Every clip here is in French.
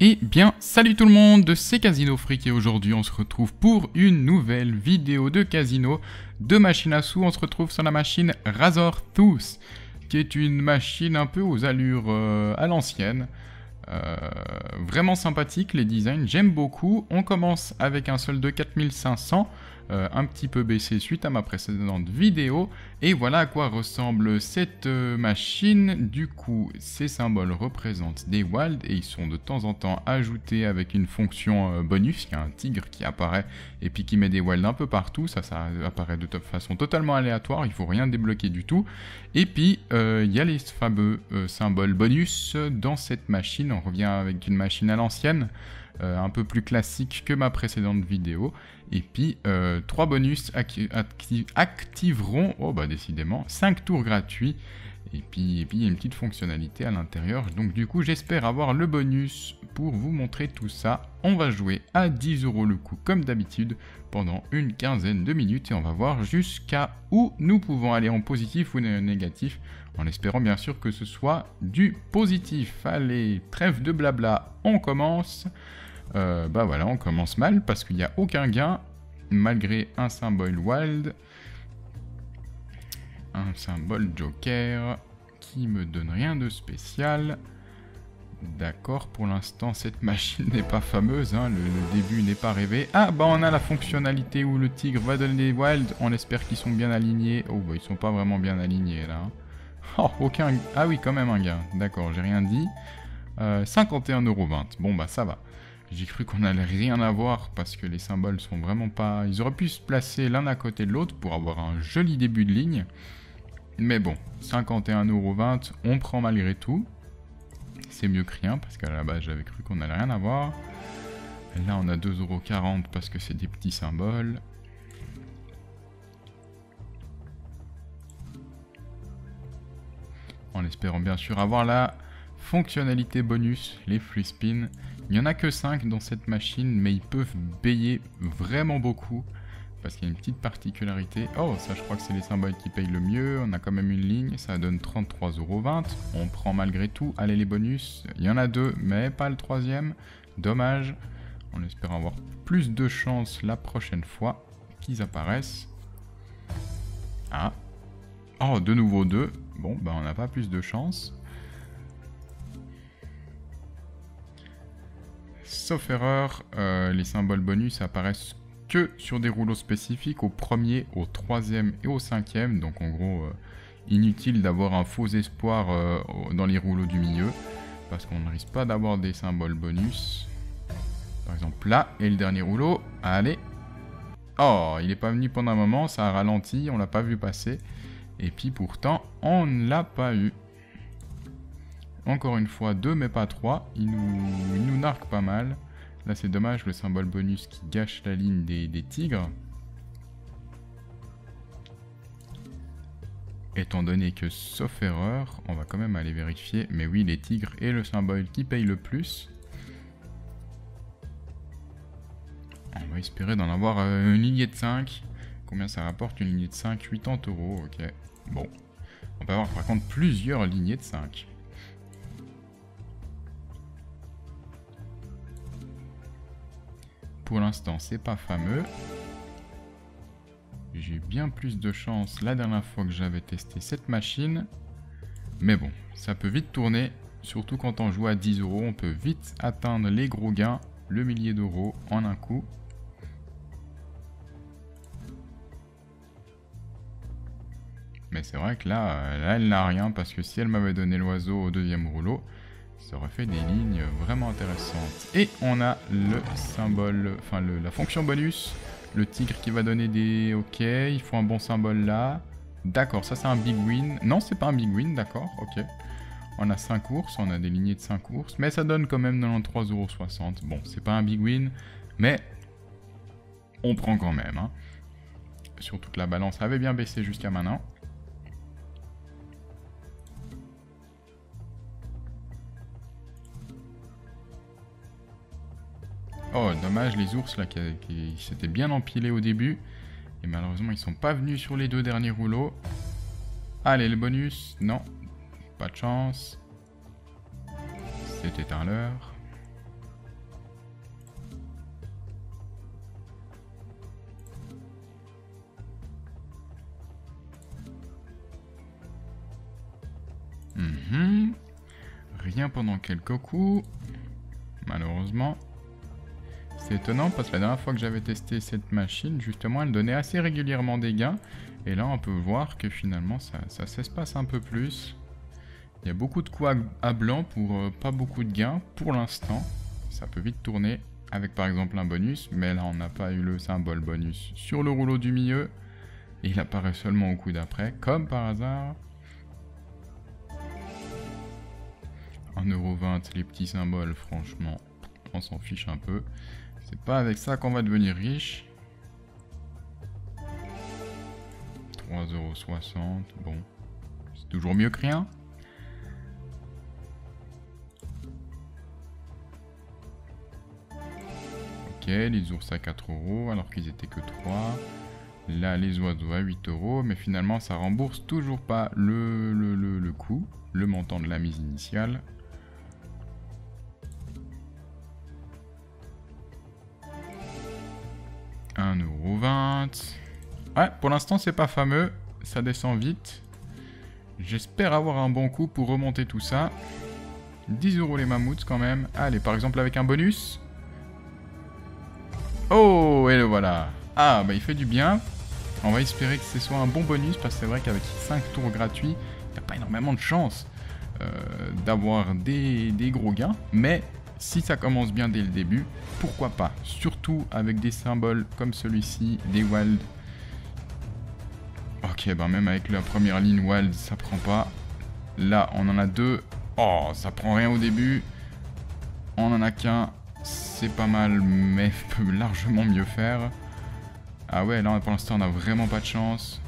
Eh bien, salut tout le monde, c'est Casino Freak et aujourd'hui on se retrouve pour une nouvelle vidéo de casino de machine à sous. On se retrouve sur la machine Razor Tooth, qui est une machine un peu aux allures à l'ancienne. Vraiment sympathique les designs, j'aime beaucoup. On commence avec un solde de 4500, un petit peu baissé suite à ma précédente vidéo. Et voilà à quoi ressemble cette machine. Du coup, ces symboles représentent des wilds et ils sont de temps en temps ajoutés avec une fonction bonus. Il y a un tigre qui apparaît et puis qui met des wilds un peu partout. Ça apparaît de façon totalement aléatoire, il ne faut rien débloquer du tout. Et puis, il y a les fameux symboles bonus dans cette machine. On revient avec une machine à l'ancienne, un peu plus classique que ma précédente vidéo. Et puis, 3 bonus activeront, oh bah décidément, 5 tours gratuits. Et puis, il y a une petite fonctionnalité à l'intérieur. Donc du coup, j'espère avoir le bonus pour vous montrer tout ça. On va jouer à 10 € le coup, comme d'habitude, pendant une quinzaine de minutes. Et on va voir jusqu'à où nous pouvons aller en positif ou en négatif. En espérant bien sûr que ce soit du positif. Allez, trêve de blabla, on commence. Bah voilà, on commence mal parce qu'il n'y a aucun gain, malgré un symbole wild. Un symbole joker qui me donne rien de spécial. D'accord, pour l'instant cette machine n'est pas fameuse, hein, le début n'est pas rêvé. Ah bah on a la fonctionnalité où le tigre va donner des wilds, on espère qu'ils sont bien alignés. Oh bah ils sont pas vraiment bien alignés là. Hein. Oh aucun... Ah oui quand même un gain, d'accord, j'ai rien dit. 51,20 €, bon bah ça va. J'ai cru qu'on allait rien avoir parce que les symboles sont vraiment pas... Ils auraient pu se placer l'un à côté de l'autre pour avoir un joli début de ligne. Mais bon, 51,20 €, on prend malgré tout. C'est mieux que rien parce qu'à la base j'avais cru qu'on allait rien avoir. Là on a 2,40 € parce que c'est des petits symboles. En espérant bien sûr avoir la fonctionnalité bonus, les free spin. Il n'y en a que 5 dans cette machine, mais ils peuvent payer vraiment beaucoup. Parce qu'il y a une petite particularité. Oh, ça je crois que c'est les symboles qui payent le mieux. On a quand même une ligne, ça donne 33,20 €. On prend malgré tout. Allez les bonus, il y en a 2, mais pas le troisième. Dommage. On espère avoir plus de chance la prochaine fois qu'ils apparaissent. Ah. Oh, de nouveau 2. Bon, bah on n'a pas plus de chance. Sauf erreur, les symboles bonus apparaissent que sur des rouleaux spécifiques, au premier, au troisième et au cinquième. Donc en gros, inutile d'avoir un faux espoir dans les rouleaux du milieu. Parce qu'on ne risque pas d'avoir des symboles bonus. Par exemple là, et le dernier rouleau, allez. Oh, il n'est pas venu pendant un moment, ça a ralenti, on l'a pas vu passer. Et puis pourtant, on ne l'a pas eu. Encore une fois, 2 mais pas 3. Il nous narque pas mal. Là c'est dommage, le symbole bonus qui gâche la ligne des tigres. Étant donné que, sauf erreur, on va quand même aller vérifier. Mais oui, les tigres est le symbole qui paye le plus. On va espérer d'en avoir une lignée de 5. Combien ça rapporte une lignée de 5? 80 €, ok. Bon. On va avoir par contre plusieurs lignées de 5. Pour l'instant, c'est pas fameux. J'ai eu bien plus de chance la dernière fois que j'avais testé cette machine. Mais bon, ça peut vite tourner. Surtout quand on joue à 10 €, on peut vite atteindre les gros gains, le millier d'euros en un coup. Mais c'est vrai que là, elle n'a rien parce que si elle m'avait donné l'oiseau au deuxième rouleau, ça aurait fait des lignes vraiment intéressantes. Et on a le symbole, enfin la fonction bonus. Le tigre qui va donner des... Ok, il faut un bon symbole là. D'accord, ça c'est un big win. Non, c'est pas un big win, d'accord, ok. On a 5 ours, on a des lignées de 5 ours. Mais ça donne quand même 93,60 €. Bon, c'est pas un big win, mais on prend quand même. Hein. Surtout que la balance avait bien baissé jusqu'à maintenant. Oh, dommage, les ours là qui s'étaient bien empilés au début. Et malheureusement, ils sont pas venus sur les 2 derniers rouleaux. Allez, le bonus. Non, pas de chance. C'était un leurre. rien pendant quelques coups. Malheureusement. C'est étonnant parce que la dernière fois que j'avais testé cette machine, justement, elle donnait assez régulièrement des gains. Et là, on peut voir que finalement, ça s'espace un peu plus. Il y a beaucoup de coups à blanc pour pas beaucoup de gains pour l'instant. Ça peut vite tourner avec par exemple un bonus. Mais là, on n'a pas eu le symbole bonus sur le rouleau du milieu. Et il apparaît seulement au coup d'après, comme par hasard. 1,20 €, les petits symboles, franchement, on s'en fiche un peu. C'est pas avec ça qu'on va devenir riche. 3,60 €, bon, c'est toujours mieux que rien. Ok, les ours à 4 € alors qu'ils étaient que 3. Là, les oiseaux à 8 €, mais finalement, ça rembourse toujours pas le coût, le montant de la mise initiale. 1,20 €. Ouais, pour l'instant, c'est pas fameux. Ça descend vite. J'espère avoir un bon coup pour remonter tout ça. 10 € les mammouths quand même. Allez, par exemple avec un bonus. Oh, et le voilà. Ah, bah il fait du bien. On va espérer que ce soit un bon bonus, parce que c'est vrai qu'avec 5 tours gratuits, il n'y a pas énormément de chance d'avoir des gros gains. Mais si ça commence bien dès le début, pourquoi pas? Surtout avec des symboles comme celui-ci, des wild. Ok, bah même avec la première ligne wild, ça prend pas. Là, on en a 2. Oh, ça prend rien au début. On en a qu'un. C'est pas mal, mais peut largement mieux faire. Ah ouais, là pour l'instant on a vraiment pas de chance.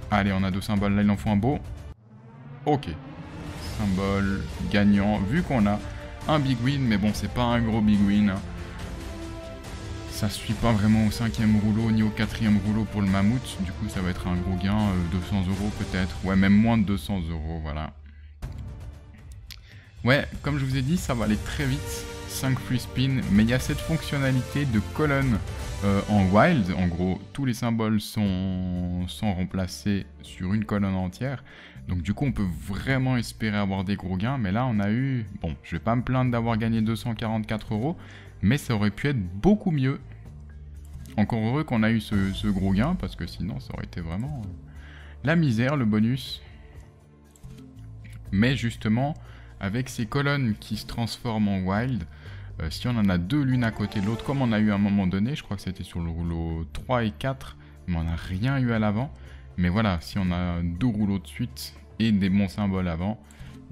Allez, on a 2 symboles, là il en faut un beau. Ok. Symbole gagnant, vu qu'on a un big win, mais bon c'est pas un gros big win. Ça suit pas vraiment au 5e rouleau ni au 4e rouleau pour le mammouth. Du coup ça va être un gros gain, 200 € peut-être. Ouais, même moins de 200 €, voilà. Ouais, comme je vous ai dit, ça va aller très vite. 5 free spin, mais il y a cette fonctionnalité de colonne en wild. En gros, tous les symboles sont remplacés sur une colonne entière. Donc du coup, on peut vraiment espérer avoir des gros gains. Mais là, on a eu... Bon, je vais pas me plaindre d'avoir gagné 244 €, mais ça aurait pu être beaucoup mieux. Encore heureux qu'on a eu ce gros gain, parce que sinon, ça aurait été vraiment la misère, le bonus. Mais justement, avec ces colonnes qui se transforment en wild, si on en a 2 l'une à côté de l'autre, comme on a eu à un moment donné, je crois que c'était sur le rouleau 3 et 4, mais on n'a rien eu à l'avant. Mais voilà, si on a 2 rouleaux de suite et des bons symboles avant,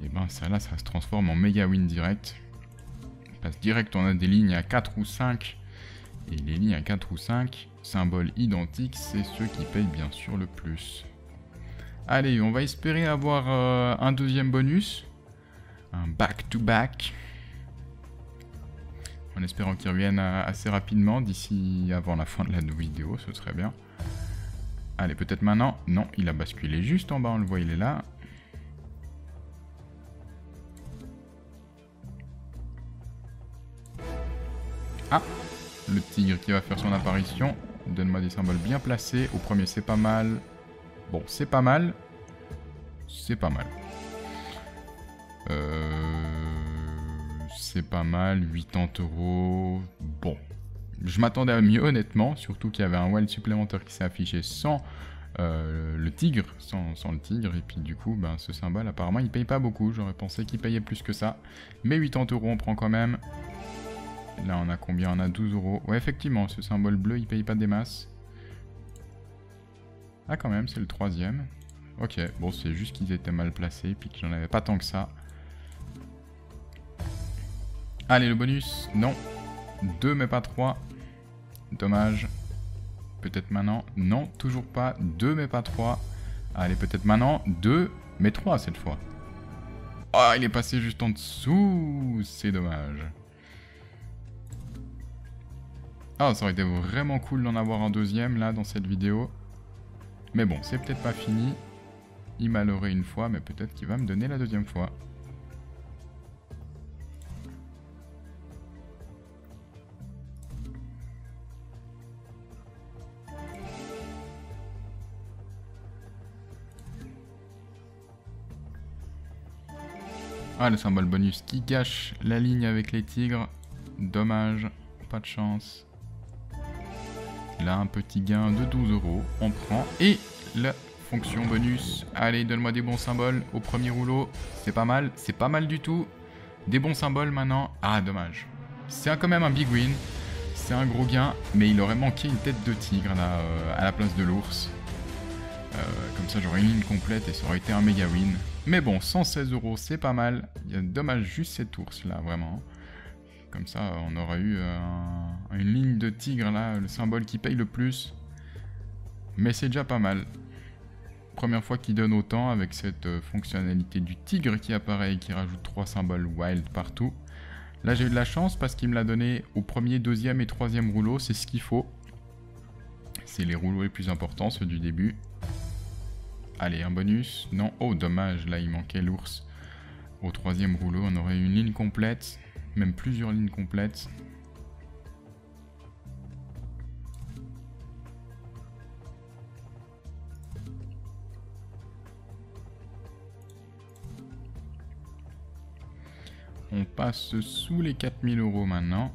et ben ça là, ça se transforme en méga win direct. Parce que direct, on a des lignes à 4 ou 5, et les lignes à 4 ou 5, symboles identiques, c'est ceux qui payent bien sûr le plus. Allez, on va espérer avoir un deuxième bonus. Un back-to-back. En espérant qu'il revienne assez rapidement, d'ici avant la fin de la vidéo, ce serait bien. Allez, peut-être maintenant. Non, il a basculé juste en bas, on le voit, il est là. Ah, le tigre qui va faire son apparition. Donne-moi des symboles bien placés. Au premier, c'est pas mal. Bon, c'est pas mal. C'est pas mal. C'est pas mal, 80 €. Bon, je m'attendais à mieux honnêtement, surtout qu'il y avait un wild supplémentaire qui s'est affiché sans le tigre, sans le tigre, et puis du coup, ben, ce symbole apparemment il paye pas beaucoup, j'aurais pensé qu'il payait plus que ça. Mais 80 € on prend quand même. Là on a combien? On a 12 €. Ouais, effectivement, ce symbole bleu il paye pas des masses. Ah quand même, c'est le 3e. Ok, bon c'est juste qu'ils étaient mal placés, puis que j'en avais pas tant que ça. Allez, le bonus, non. 2 mais pas 3. Dommage. Peut-être maintenant. Non, toujours pas. 2 mais pas 3. Allez, peut-être maintenant. 2 mais 3 cette fois. Oh, il est passé juste en dessous. C'est dommage. Ah, ça aurait été vraiment cool d'en avoir un deuxième là dans cette vidéo. Mais bon, c'est peut-être pas fini. Il m'a leurré une fois, mais peut-être qu'il va me donner la deuxième fois. Ah, le symbole bonus qui gâche la ligne avec les tigres. Dommage, pas de chance. Là, un petit gain de 12 €. On prend. Et la fonction bonus. Allez, donne-moi des bons symboles au premier rouleau. C'est pas mal. C'est pas mal du tout. Des bons symboles maintenant. Ah, dommage. C'est quand même un big win. C'est un gros gain. Mais il aurait manqué une tête de tigre là, à la place de l'ours. Comme ça, j'aurais une ligne complète et ça aurait été un méga win. Mais bon, 116 €, c'est pas mal. Il y a dommage juste cet ours là, vraiment. Comme ça, on aurait eu une ligne de tigre là, le symbole qui paye le plus. Mais c'est déjà pas mal. Première fois qu'il donne autant avec cette fonctionnalité du tigre qui apparaît et qui rajoute 3 symboles wild partout. Là, j'ai eu de la chance parce qu'il me l'a donné au premier, deuxième et troisième rouleau. C'est ce qu'il faut. C'est les rouleaux les plus importants, ceux du début. Allez, un bonus. Non, oh dommage, là il manquait l'ours. Au troisième rouleau, on aurait une ligne complète. Même plusieurs lignes complètes. On passe sous les 4000 € maintenant.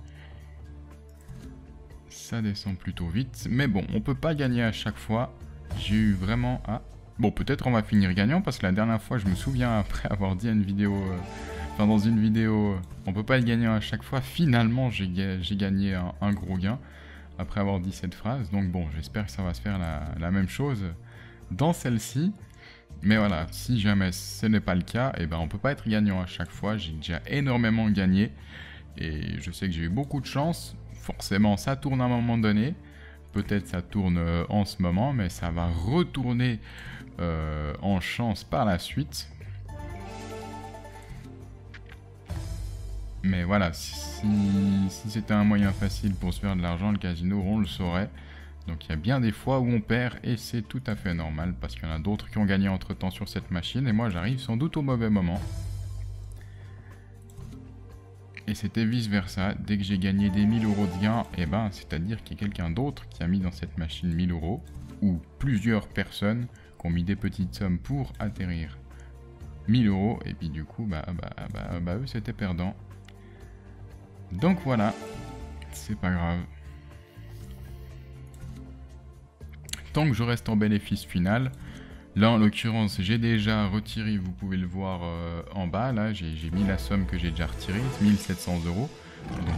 Ça descend plutôt vite. Mais bon, on peut pas gagner à chaque fois. J'ai eu vraiment... Ah, bon, peut-être on va finir gagnant parce que la dernière fois, je me souviens, après avoir dit à une vidéo... Enfin, dans une vidéo, on peut pas être gagnant à chaque fois. Finalement, j'ai gagné un gros gain après avoir dit cette phrase. Donc bon, j'espère que ça va se faire la même chose dans celle-ci. Mais voilà, si jamais ce n'est pas le cas, eh ben on peut pas être gagnant à chaque fois. J'ai déjà énormément gagné et je sais que j'ai eu beaucoup de chance. Forcément, ça tourne à un moment donné. Peut-être ça tourne en ce moment, mais ça va retourner en chance par la suite. Mais voilà, si c'était un moyen facile pour se faire de l'argent, le casino, on le saurait. Donc il y a bien des fois où on perd et c'est tout à fait normal parce qu'il y en a d'autres qui ont gagné entre temps sur cette machine et moi j'arrive sans doute au mauvais moment. Et c'était vice versa, dès que j'ai gagné des 1000 € de gains, et ben c'est-à-dire qu'il y a quelqu'un d'autre qui a mis dans cette machine 1000 € ou plusieurs personnes qui ont mis des petites sommes pour atterrir 1000 € et puis du coup eux c'était perdant. Donc voilà, c'est pas grave. Tant que je reste en bénéfice final, là en l'occurrence j'ai déjà retiré, vous pouvez le voir en bas, là j'ai mis la somme que j'ai déjà retirée, 1700 €. Donc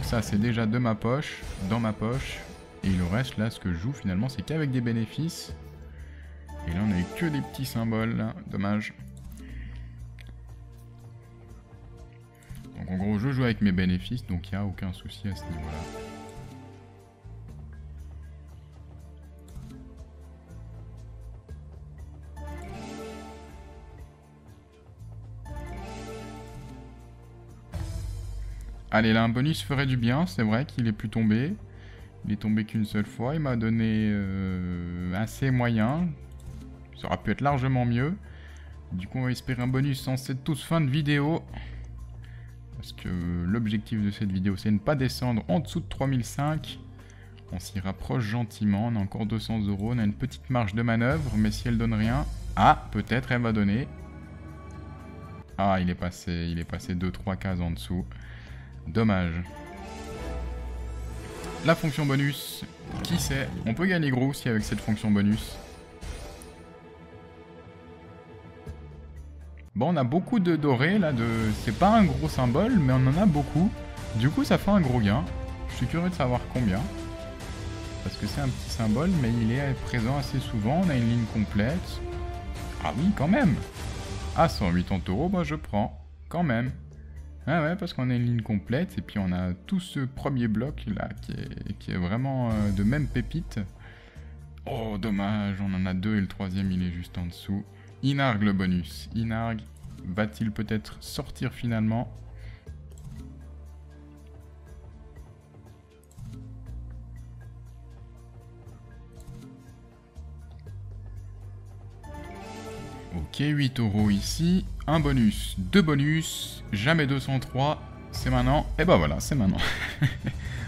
ça c'est déjà de ma poche, dans ma poche, et le reste là ce que je joue finalement c'est qu'avec des bénéfices. Et là on a eu que des petits symboles, là. Dommage. Donc en gros je joue avec mes bénéfices, donc il n'y a aucun souci à ce niveau-là. Allez, là un bonus ferait du bien, c'est vrai qu'il est plus tombé. Il est tombé qu'une seule fois, il m'a donné assez moyen. Ça aurait pu être largement mieux. Du coup on va espérer un bonus en cette toute fin de vidéo. Parce que l'objectif de cette vidéo, c'est de ne pas descendre en dessous de 3005. On s'y rapproche gentiment. On a encore 200 €. On a une petite marge de manœuvre. Mais si elle donne rien... Ah, peut-être elle va donner. Ah, il est passé 2-3 cases en dessous. Dommage. La fonction bonus. Qui sait? On peut gagner gros aussi avec cette fonction bonus. Bon, on a beaucoup de dorés là, c'est pas un gros symbole, mais on en a beaucoup. Du coup, ça fait un gros gain. Je suis curieux de savoir combien. Parce que c'est un petit symbole, mais il est présent assez souvent. On a une ligne complète. Ah oui, quand même. Ah, 180 €, bah je prends. Quand même. Ah ouais, parce qu'on a une ligne complète. Et puis on a tout ce premier bloc là, qui est vraiment de même pépite. Oh, dommage, on en a deux et le troisième, il est juste en dessous. Inarg le bonus. Inarg va-t-il peut-être sortir finalement? Ok, 8 € ici. Un bonus, deux bonus, jamais 203. C'est maintenant. Et bah voilà, c'est maintenant.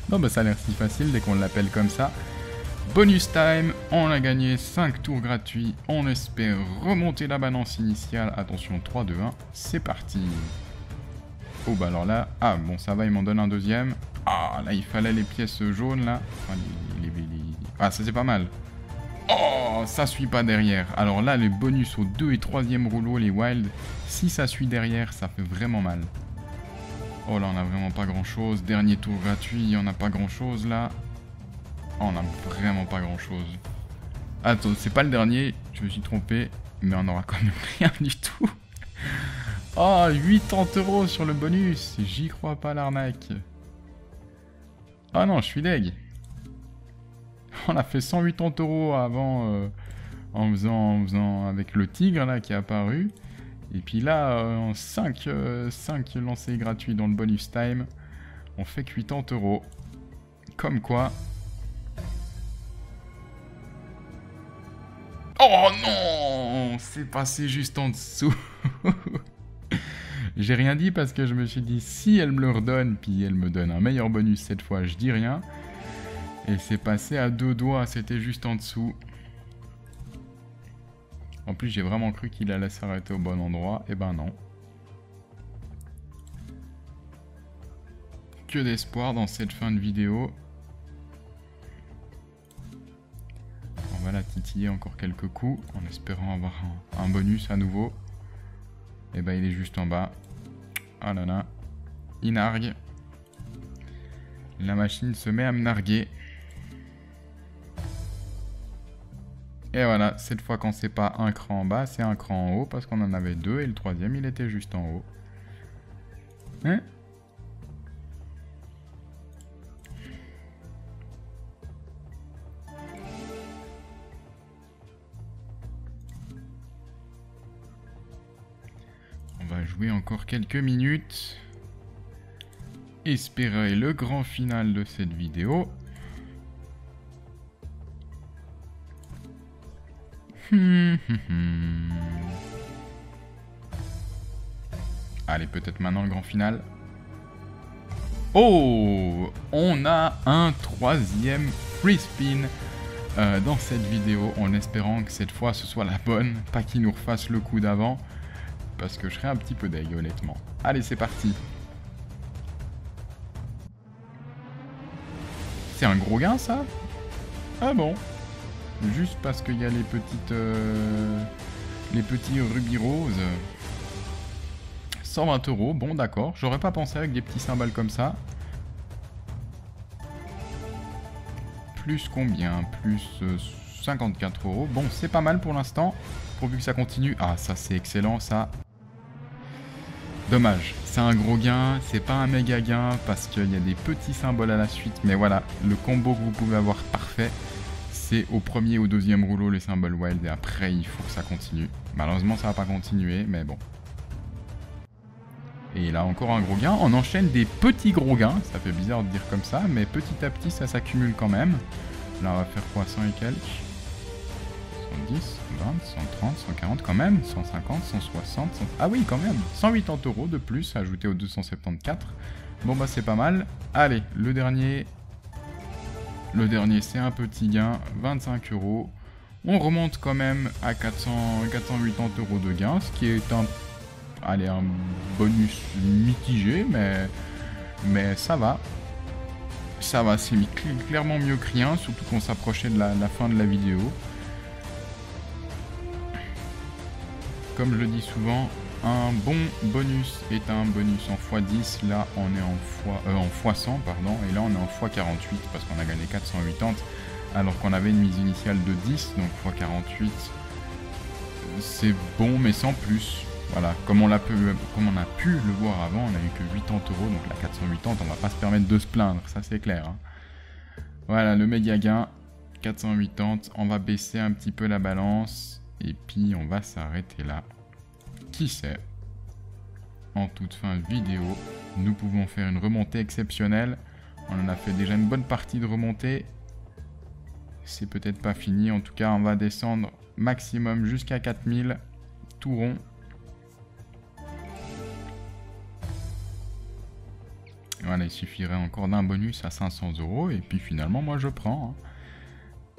Non, bah ça a l'air si facile dès qu'on l'appelle comme ça. Bonus time, on a gagné 5 tours gratuits, on espère remonter la balance initiale, attention 3, 2, 1, c'est parti. Oh bah alors là... Ah bon ça va, il m'en donne un deuxième. Ah là il fallait les pièces jaunes là. Enfin, Ah ça c'est pas mal. Oh ça suit pas derrière. Alors là les bonus au 2 et 3e rouleau, les wild. Si ça suit derrière ça fait vraiment mal. Oh là on a vraiment pas grand chose. Dernier tour gratuit, on a pas grand chose là. Oh, on a vraiment pas grand chose. Attends, c'est pas le dernier, je me suis trompé. Mais on aura quand même rien du tout. Oh, 80 € sur le bonus. J'y crois pas l'arnaque. Ah non, je suis deg. On a fait 180 € avant en faisant avec le tigre là qui est apparu. Et puis là, en 5 lancers gratuits dans le bonus time, on fait que 80 €. Comme quoi... Oh non, c'est passé juste en dessous. J'ai rien dit parce que je me suis dit, si elle me le redonne, puis elle me donne un meilleur bonus cette fois, je dis rien. Et c'est passé à 2 doigts, c'était juste en dessous. En plus, j'ai vraiment cru qu'il allait s'arrêter au bon endroit, et ben non. Que d'espoir dans cette fin de vidéo. On va la titiller encore quelques coups, en espérant avoir un bonus à nouveau. Et ben il est juste en bas. Ah là là. Il nargue. La machine se met à me narguer. Et voilà, cette fois quand c'est pas un cran en bas, c'est un cran en haut, parce qu'on en avait 2 et le 3e il était juste en haut. Hein? On va jouer encore quelques minutes. Espérer le grand final de cette vidéo. Allez, peut-être maintenant le grand final. Oh! On a un 3e free spin dans cette vidéo, en espérant que cette fois ce soit la bonne, pas qu'il nous refasse le coup d'avant, parce que je serais un petit peu deg honnêtement. Allez, c'est parti. C'est un gros gain ça? Ah bon? Juste parce qu'il y a les petites... les petits rubis roses. 120 €, bon d'accord. J'aurais pas pensé avec des petits symboles comme ça. Plus combien? Plus 54 €. Bon, c'est pas mal pour l'instant. Pourvu que ça continue. Ah, ça c'est excellent, ça. Dommage. C'est un gros gain. C'est pas un méga gain parce qu'il y a des petits symboles à la suite. Mais voilà, le combo que vous pouvez avoir parfait. C'est au premier ou deuxième rouleau les symboles wild et après il faut que ça continue. Malheureusement ça va pas continuer mais bon. Et là encore un gros gain. On enchaîne des petits gros gains. Ça fait bizarre de dire comme ça mais petit à petit ça s'accumule quand même. Là on va faire quoi, 100 et quelques, 110, 120, 130, 140 quand même, 150, 160, 100... Ah oui quand même, 180 € de plus ajouté aux 274. Bon bah c'est pas mal. Allez, le dernier... Le dernier, c'est un petit gain, 25 €. On remonte quand même à 480 € de gain, ce qui est un bonus mitigé, mais ça va. Ça va, c'est clairement mieux que rien, surtout qu'on s'approchait de la fin de la vidéo. Comme je le dis souvent, un bon bonus est un bonus en x10, là on est en x100 pardon, et là on est en x48 parce qu'on a gagné 480 alors qu'on avait une mise initiale de 10, donc x48 c'est bon mais sans plus. Voilà, comme on a pu le voir avant, on a eu que 80 €, donc la 480 on va pas se permettre de se plaindre, ça c'est clair. Hein. Voilà, le méga gain, 480, on va baisser un petit peu la balance, et puis on va s'arrêter là. Qui sait, en toute fin de vidéo, nous pouvons faire une remontée exceptionnelle. On en a fait déjà une bonne partie de remontée. C'est peut-être pas fini, en tout cas on va descendre maximum jusqu'à 4000, tout rond. Voilà, il suffirait encore d'un bonus à 500 €, et puis finalement moi je prends. Hein.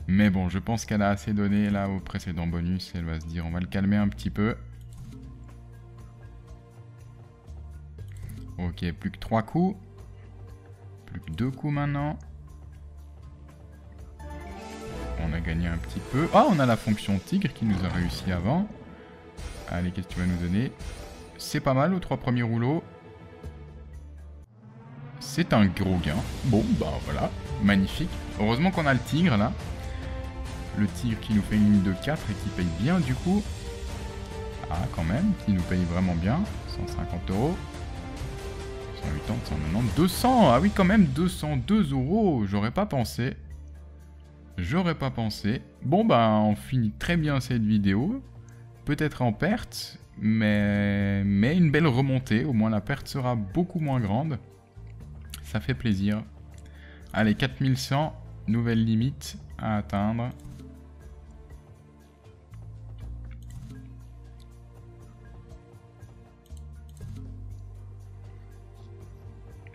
Mais bon, je pense qu'elle a assez donné là au précédent bonus, elle va se dire on va le calmer un petit peu. Ok, Ok, plus que 3 coups. Plus que 2 coups maintenant. On a gagné un petit peu. Ah, on a la fonction tigre qui nous a réussi avant. Allez, qu'est-ce que tu vas nous donner? C'est pas mal aux 3 premiers rouleaux. C'est un gros gain. Bon, bah voilà. Magnifique. Heureusement qu'on a le tigre là. Le tigre qui nous fait une ligne de 4 et qui paye bien du coup. Ah, quand même. Qui nous paye vraiment bien. 150 €. 180, 190, 200. Ah oui, quand même, 202 €. J'aurais pas pensé. J'aurais pas pensé. Bon, bah, on finit très bien cette vidéo. Peut-être en perte, mais une belle remontée. Au moins, la perte sera beaucoup moins grande. Ça fait plaisir. Allez, 4100, nouvelle limite à atteindre.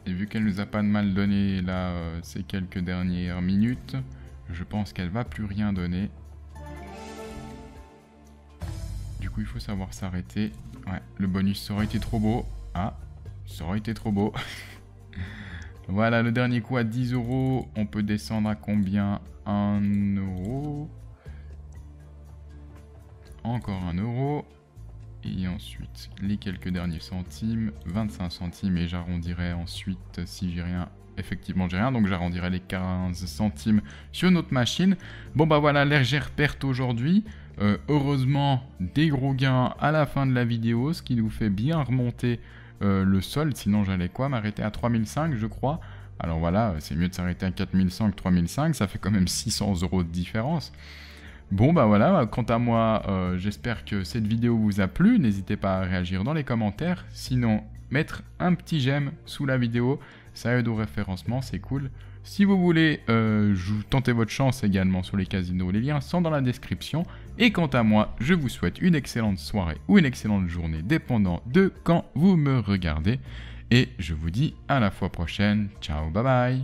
Et vu qu'elle nous a pas de mal donné là ces quelques dernières minutes, je pense qu'elle va plus rien donner. Du coup, il faut savoir s'arrêter. Ouais, le bonus, ça aurait été trop beau. Ah, ça aurait été trop beau. Voilà, le dernier coup à 10 €. On peut descendre à combien? 1 €. Encore 1 €. Et ensuite, les quelques derniers centimes. 25 centimes. Et j'arrondirai ensuite, si j'ai rien... Effectivement, j'ai rien, donc j'arrondirai les 15 centimes sur notre machine. Bon, bah voilà, légère perte aujourd'hui. Heureusement, des gros gains à la fin de la vidéo, ce qui nous fait bien remonter le solde. Sinon, j'allais quoi? M'arrêter à 3005, je crois. Alors voilà, c'est mieux de s'arrêter à 4100 que 3005. Ça fait quand même 600 € de différence. Bon, bah voilà, quant à moi, j'espère que cette vidéo vous a plu. N'hésitez pas à réagir dans les commentaires. Sinon, mettre un petit j'aime sous la vidéo. Ça aide au référencement, c'est cool. Si vous voulez tenter votre chance également sur les casinos, les liens sont dans la description. Et quant à moi, je vous souhaite une excellente soirée ou une excellente journée, dépendant de quand vous me regardez. Et je vous dis à la fois prochaine. Ciao, bye bye.